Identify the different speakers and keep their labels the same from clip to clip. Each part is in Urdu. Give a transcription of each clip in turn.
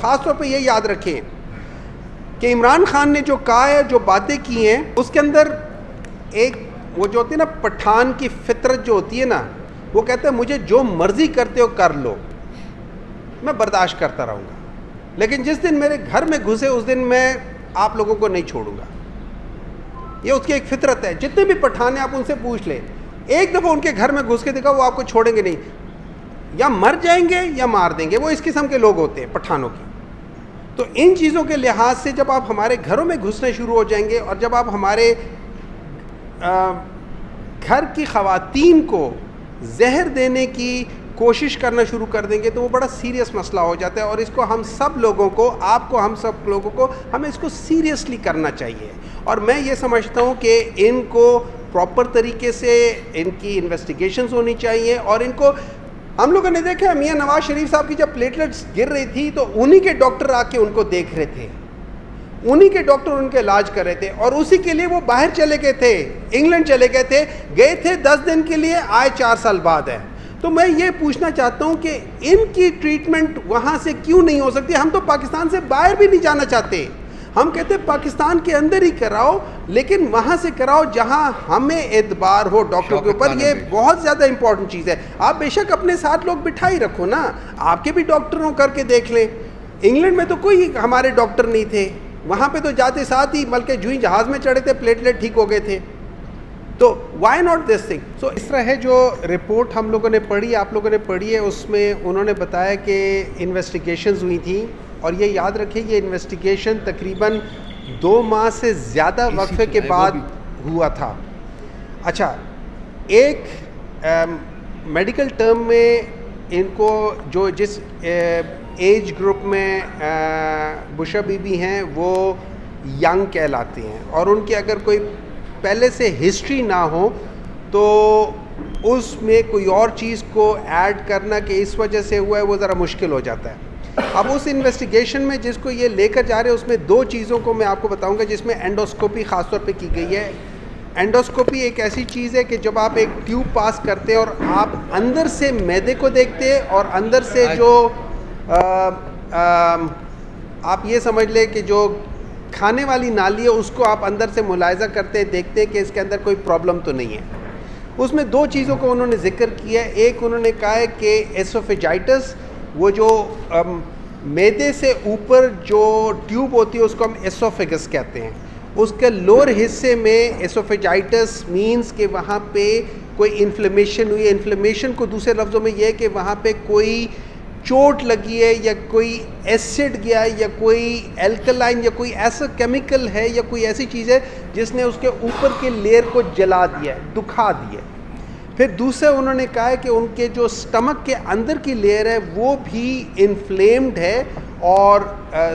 Speaker 1: خاص طور پہ یہ یاد رکھیں کہ عمران خان نے جو کہا ہے، جو باتیں کی ہیں، اس کے اندر ایک وہ جو ہوتی ہے نا پٹھان کی فطرت جو ہوتی ہے نا، وہ کہتے ہیں مجھے جو مرضی کرتے ہو کر لو، میں برداشت کرتا رہوں گا، لیکن جس دن میرے گھر میں گھسے اس دن میں آپ لوگوں کو نہیں چھوڑوں گا۔ یہ اس کی ایک فطرت ہے۔ جتنے بھی پٹھان ہیں آپ ان سے پوچھ لیں، ایک دفعہ ان کے گھر میں گھس کے دیکھا وہ آپ کو چھوڑیں گے نہیں، یا مر جائیں گے یا مار دیں گے۔ وہ اس قسم کے لوگ ہوتے ہیں پٹھانوں کی۔ تو ان چیزوں کے لحاظ سے جب آپ ہمارے گھروں میں گھسنے شروع ہو جائیں گے، اور جب آپ ہمارے گھر کی خواتین کو زہر دینے کی کوشش کرنا شروع کر دیں گے، تو وہ بڑا سیریس مسئلہ ہو جاتا ہے، اور اس کو ہم سب لوگوں کو، آپ کو، ہم سب لوگوں کو، ہمیں اس کو سیریسلی کرنا چاہیے۔ اور میں یہ سمجھتا ہوں کہ ان کو پراپر طریقے سے ان کی انویسٹیگیشنز ہونی چاہیے، اور ان کو ہم لوگوں نے دیکھا میاں نواز شریف صاحب کی جب پلیٹلیٹس گر رہی تھی تو انہی کے ڈاکٹر آ کے ان کو دیکھ رہے تھے، انہی کے ڈاکٹر ان کے علاج کر رہے تھے، اور اسی کے لیے وہ باہر چلے گئے تھے، انگلینڈ چلے گئے تھے 10 دن کے لیے، آئے 4 سال بعد ہے۔ تو میں یہ پوچھنا چاہتا ہوں کہ ان کی ٹریٹمنٹ وہاں سے کیوں نہیں ہو سکتی؟ ہم تو پاکستان سے باہر بھی نہیں جانا چاہتے، ہم کہتے ہیں پاکستان کے اندر ہی کراؤ، لیکن وہاں سے کراؤ جہاں ہمیں اعتبار ہو ڈاکٹر کے اوپر۔ یہ بہت زیادہ امپورٹنٹ چیز ہے۔ آپ بے شک اپنے ساتھ لوگ بٹھا ہی رکھو نا، آپ کے بھی ڈاکٹروں کر کے دیکھ لیں۔ انگلینڈ میں تو کوئی ہمارے ڈاکٹر نہیں تھے، وہاں پہ تو جاتے ساتھ ہی بلکہ جو ہی جہاز میں چڑھے تھے پلیٹلیٹ ٹھیک ہو گئے تھے۔ تو وائی ناٹ دس تھنگ؟ سو اس طرح ہے جو رپورٹ ہم لوگوں نے پڑھی، آپ لوگوں نے پڑھی ہے، اس میں انہوں نے بتایا کہ انویسٹیگیشنز ہوئی تھیں، اور یہ یاد رکھیں یہ انویسٹیگیشن تقریباً 2 ماہ سے زیادہ وقفے کے بعد ہوا تھا۔ اچھا، ایک میڈیکل ٹرم میں ان کو جو جس ایج گروپ میں بشا بی بی ہیں وہ ینگ کہلاتے ہیں، اور ان کی اگر کوئی پہلے سے ہسٹری نہ ہو تو اس میں کوئی اور چیز کو ایڈ کرنا کہ اس وجہ سے ہوا ہے وہ ذرا مشکل ہو جاتا ہے۔ اب اس انویسٹیگیشن میں جس کو یہ لے کر جا رہے ہیں، اس میں 2 چیزوں کو میں آپ کو بتاؤں گا جس میں اینڈوسکوپی خاص طور پہ کی گئی ہے۔ اینڈوسکوپی ایک ایسی چیز ہے کہ جب آپ ایک ٹیوب پاس کرتے ہیں اور آپ اندر سے معدے کو دیکھتے ہیں، اور اندر سے جو آپ یہ سمجھ لیں کہ جو کھانے والی نالی ہے اس کو آپ اندر سے ملاحظہ کرتے ہیں، دیکھتے ہیں کہ اس کے اندر کوئی پرابلم تو نہیں ہے۔ اس میں 2 چیزوں کو انہوں نے ذکر کیا ہے۔ ایک انہوں نے کہا ہے کہ ایسوفیجائٹس، وہ جو معدے سے اوپر جو ٹیوب ہوتی ہے اس کو ہم ایسوفیگس کہتے ہیں، اس کے لوور حصے میں ایسوفیجائٹس مینز کہ وہاں پہ کوئی انفلیمیشن ہوئی ہے۔ انفلیمیشن کو دوسرے لفظوں میں یہ ہے کہ وہاں پہ کوئی چوٹ لگی ہے، یا کوئی ایسڈ گیا ہے، یا کوئی الکلائن، یا کوئی ایسا کیمیکل ہے، یا کوئی ایسی چیز ہے جس نے اس کے اوپر کے لیئر کو جلا دیا ہے، دکھا دیا ہے۔ پھر دوسرے انہوں نے کہا ہے کہ ان کے جو سٹمک کے اندر کی لیئر ہے وہ بھی انفلیمڈ ہے اور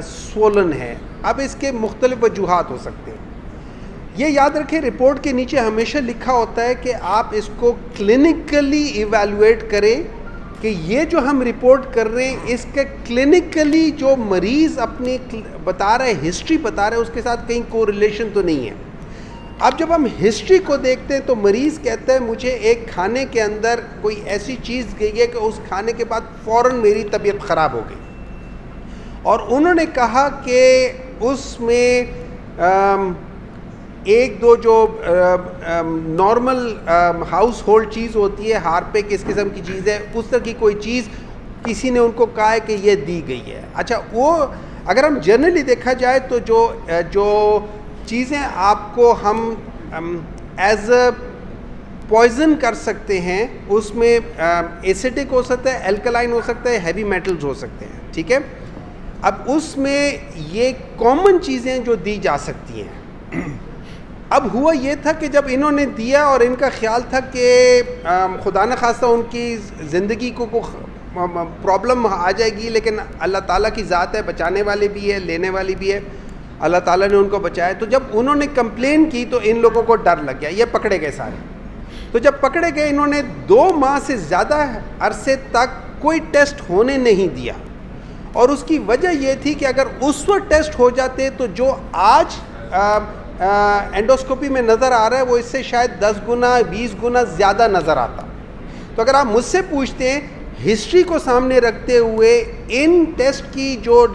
Speaker 1: سولن ہے۔ اب اس کے مختلف وجوہات ہو سکتے ہیں۔ یہ یاد رکھیں رپورٹ کے نیچے ہمیشہ لکھا ہوتا ہے کہ آپ اس کو کلینکلی ایویلویٹ کریں کہ یہ جو ہم رپورٹ کر رہے ہیں اس کے کلینکلی جو مریض اپنی بتا رہا ہے، ہسٹری بتا رہا ہے، اس کے ساتھ کہیں کوریلیشن تو نہیں ہے۔ اب جب ہم ہسٹری کو دیکھتے ہیں تو مریض کہتا ہے مجھے ایک کھانے کے اندر کوئی ایسی چیز گئی ہے کہ اس کھانے کے بعد فوراً میری طبیعت خراب ہو گئی، اور انہوں نے کہا کہ اس میں 1-2 جو نارمل ہاؤس ہولڈ چیز ہوتی ہے، ہارپک اس قسم کی چیز ہے، اس طرح کی کوئی چیز کسی نے ان کو کہا ہے کہ یہ دی گئی ہے۔ اچھا، وہ اگر ہم جنرلی دیکھا جائے تو جو چیزیں آپ کو ہم ایز اے پوائزن کر سکتے ہیں، اس میں ایسیڈک ہو سکتا ہے، الکلائن ہو سکتا ہے، ہیوی میٹلز ہو سکتے ہیں، ٹھیک ہے۔ اب اس میں یہ کامن چیزیں جو دی جا سکتی ہیں۔ اب ہوا یہ تھا کہ جب انہوں نے دیا اور ان کا خیال تھا کہ خدا نخواستہ ان کی زندگی کو پرابلم آ جائے گی، لیکن اللہ تعالیٰ کی ذات ہے، بچانے والی بھی ہے، لینے والی بھی ہے، اللہ تعالیٰ نے ان کو بچایا۔ تو جب انہوں نے کمپلین کی تو ان لوگوں کو ڈر لگ گیا، یہ پکڑے گئے سارے۔ تو جب پکڑے گئے انہوں نے 2 ماہ سے زیادہ عرصے تک کوئی ٹیسٹ ہونے نہیں دیا، اور اس کی وجہ یہ تھی کہ اگر اس وقت ٹیسٹ ہو جاتے تو جو آج اینڈوسکوپی میں نظر آ رہا ہے وہ اس سے شاید 10 گنا 20 گنا زیادہ نظر آتا۔ تو اگر آپ مجھ سے پوچھتے ہیں ہسٹری کو سامنے رکھتے ہوئے ان ٹیسٹ کی جو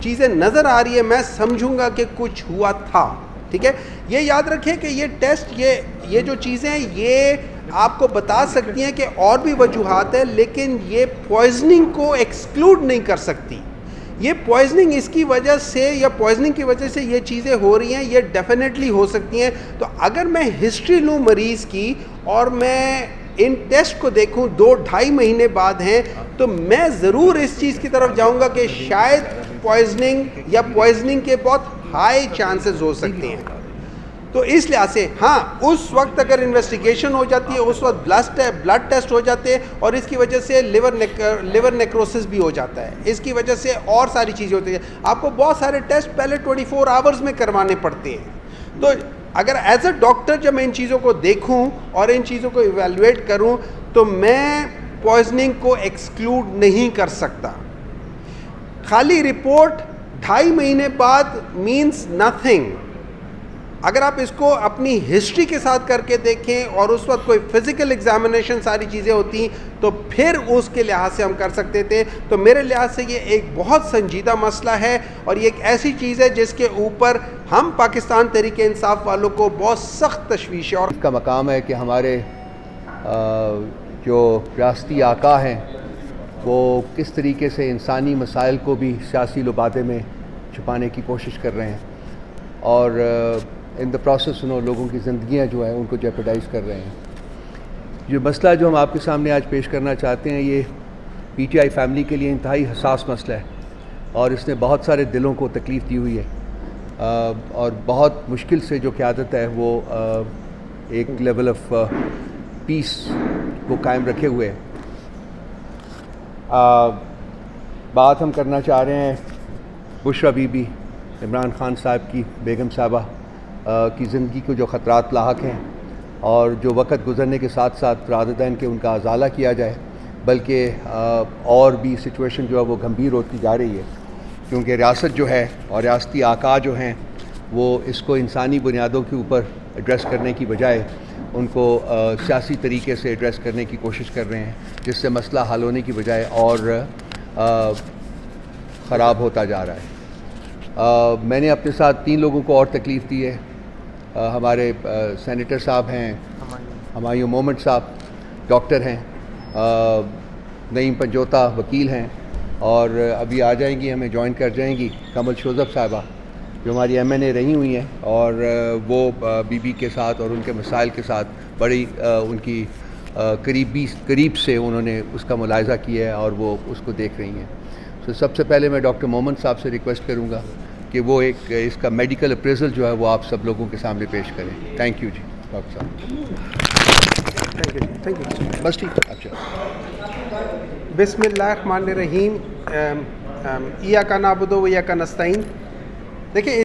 Speaker 1: چیزیں نظر آ رہی ہے میں سمجھوں گا کہ کچھ ہوا تھا. ٹھیک ہے, یہ یاد رکھیں کہ یہ ٹیسٹ یہ جو چیزیں یہ آپ کو بتا سکتی ہیں کہ اور بھی وجوہات ہیں, لیکن یہ پوائزننگ کو ایکسکلوڈ نہیں کر سکتی. یہ پوائزننگ اس کی وجہ سے یا پوائزننگ کی وجہ سے یہ چیزیں ہو رہی ہیں, یہ ڈیفینیٹلی ہو سکتی ہیں. تو اگر میں ہسٹری لوں مریض کی اور میں ان ٹیسٹ کو دیکھوں 2-2.5 مہینے بعد ہیں, تو میں ضرور اس چیز کی طرف جاؤں گا کہ شاید پوائزننگ یا پوائزننگ کے بہت ہائی چانسز ہو سکتے ہیں. تو اس لحاظ سے ہاں اس وقت اگر انویسٹیگیشن ہو جاتی ہے, اس وقت بلڈ ٹیسٹ ہو جاتے ہیں, اور اس کی وجہ سے لیور نیکروسس بھی ہو جاتا ہے, اس کی وجہ سے اور ساری چیزیں ہوتی ہیں. آپ کو بہت سارے ٹیسٹ پہلے 24 آورز میں کروانے پڑتے ہیں. تو اگر ایز اے ڈاکٹر جب میں ان چیزوں کو دیکھوں اور ان چیزوں کو ایویلویٹ کروں تو میں پوائزننگ کو ایکسکلوڈ نہیں کر سکتا. خالی رپورٹ 2.5 مہینے بعد مینس نتھنگ. اگر آپ اس کو اپنی ہسٹری کے ساتھ کر کے دیکھیں اور اس وقت کوئی فزیکل ایگزامینیشن ساری چیزیں ہوتی تو پھر اس کے لحاظ سے ہم کر سکتے تھے. تو میرے لحاظ سے یہ ایک بہت سنجیدہ مسئلہ ہے, اور یہ ایک ایسی چیز ہے جس کے اوپر ہم پاکستان تحریک انصاف والوں کو بہت سخت تشویش ہے. اور
Speaker 2: اس کا مقام ہے کہ ہمارے جو ریاستی آقا ہیں وہ کس طریقے سے انسانی مسائل کو بھی سیاسی لبادے میں چھپانے کی کوشش کر رہے ہیں, اور ان دا پروسیس انہوں لوگوں کی زندگیاں جو ہیں ان کو جیپرڈائز کر رہے ہیں. جو مسئلہ جو ہم آپ کے سامنے آج پیش کرنا چاہتے ہیں یہ پی ٹی آئی فیملی کے لیے انتہائی حساس مسئلہ ہے, اور اس نے بہت سارے دلوں کو تکلیف دی ہوئی ہے, اور بہت مشکل سے جو قیادت ہے وہ ایک لیول آف پیس کو قائم رکھے ہوئے. بات ہم کرنا چاہ رہے ہیں بشرا بی بی, عمران خان صاحب کی بیگم صاحبہ کی زندگی کو جو خطرات لاحق ہیں, اور جو وقت گزرنے کے ساتھ ساتھ راددین کہ ان کا ازالہ کیا جائے, بلکہ اور بھی سچویشن جو ہے وہ گھمبیر ہوتی جا رہی ہے, کیونکہ ریاست جو ہے اور ریاستی آقا جو ہیں وہ اس کو انسانی بنیادوں کے اوپر ایڈریس کرنے کی بجائے ان کو سیاسی طریقے سے ایڈریس کرنے کی کوشش کر رہے ہیں, جس سے مسئلہ حل ہونے کی بجائے اور خراب ہوتا جا رہا ہے. میں نے اپنے ساتھ 3 لوگوں کو اور تکلیف دی ہے. ہمارے سینیٹر صاحب ہیں, ہمایوں مومنٹ صاحب ڈاکٹر ہیں, نعیم پنجوتا وکیل ہیں, اور ابھی آ جائیں گی, ہمیں جوائن کر جائیں گی کمل شوذب صاحبہ جو ہماری MNA رہی ہوئی ہیں, اور وہ بی بی کے ساتھ اور ان کے مسائل کے ساتھ بڑی ان کی قریب سے انہوں نے اس کا ملاحظہ کیا ہے اور وہ اس کو دیکھ رہی ہیں. تو سب سے پہلے میں ڈاکٹر مومن صاحب سے ریکویسٹ کروں گا کہ وہ ایک اس کا میڈیکل اپریزل جو ہے وہ آپ سب لوگوں کے سامنے پیش کریں. تھینک یو جی ڈاکٹر صاحب.
Speaker 1: Thank you.
Speaker 2: بس ٹھیک ہے. اچھا,
Speaker 1: بسم اللہ الرحمن الرحیم. ایاک نعبد و ایاک نستعین. دیکھیں